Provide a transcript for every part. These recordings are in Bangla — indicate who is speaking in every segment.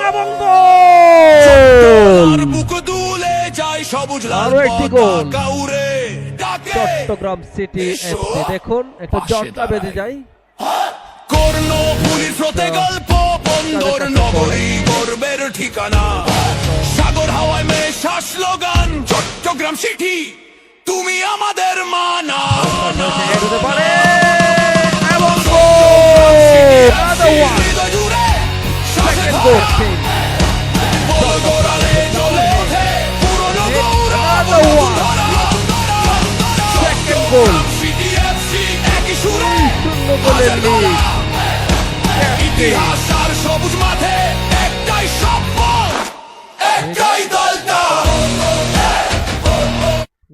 Speaker 1: রান এবং গোল।
Speaker 2: বুক দুলে যায় সবুজ লাল
Speaker 1: আরো একটি গোল।
Speaker 2: পতাকা উড়ে ডাকে
Speaker 1: চট্টগ্রাম সিটি এফসি। দেখুন একটা জটলা বেঁধে যায়।
Speaker 2: কর্ণ পুলিশ স্রোতে গল্প বন্দর নগরী গর্বের ঠিকানা, সাগর হাওয়ায় মেশা স্লোগান চট্টগ্রাম সিটি তুমি আমাদের মানা।
Speaker 1: হতে পারে এবং গোল।
Speaker 2: হৃদয় জুড়ে শ্বাসে
Speaker 1: সেকেন্ড
Speaker 2: ধরা,
Speaker 1: গোল।
Speaker 2: বল গড়ালে জ্বলে ওঠে পুরনো গৌরব ধরা।
Speaker 1: Second goal.
Speaker 2: সিটি এফসি একই সুরে
Speaker 1: 2-0 গোলের লিড।
Speaker 2: ইতিহাস আর সবুজ মাঠে একটাই শপথ, একটাই দলটা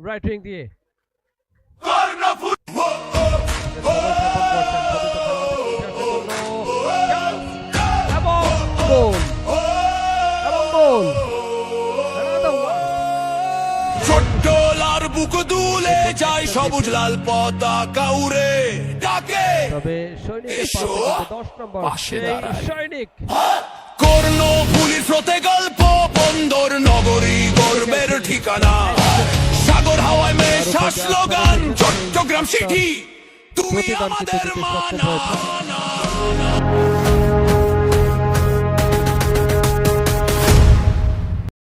Speaker 1: রাইট উইং দিয়ে
Speaker 2: কর্ণফুল।
Speaker 1: এবং গোল এবং গোল।
Speaker 2: ছোট্ট লাল বুক দুলে যায় সবুজ লাল পতাকা উড়ে ডাকে,
Speaker 1: তবে সৈনিকের
Speaker 2: এসো,
Speaker 1: পাশে 10 নম্বর
Speaker 2: পাশে
Speaker 1: সেই
Speaker 2: দাঁড়ায়।
Speaker 1: সৈনিক।
Speaker 2: কর্ণ পুলিশ স্রোতে গল্প বন্দর নগরী গর্বের ঠিকানা, সাগর হাওয়ায় মেশা স্লোগান চট্টগ্রাম সিটি তুমি
Speaker 1: প্রতিদান কিন্তু
Speaker 2: আমাদের
Speaker 1: দিতে সক্ষম
Speaker 2: মানা।
Speaker 1: হয়েছে।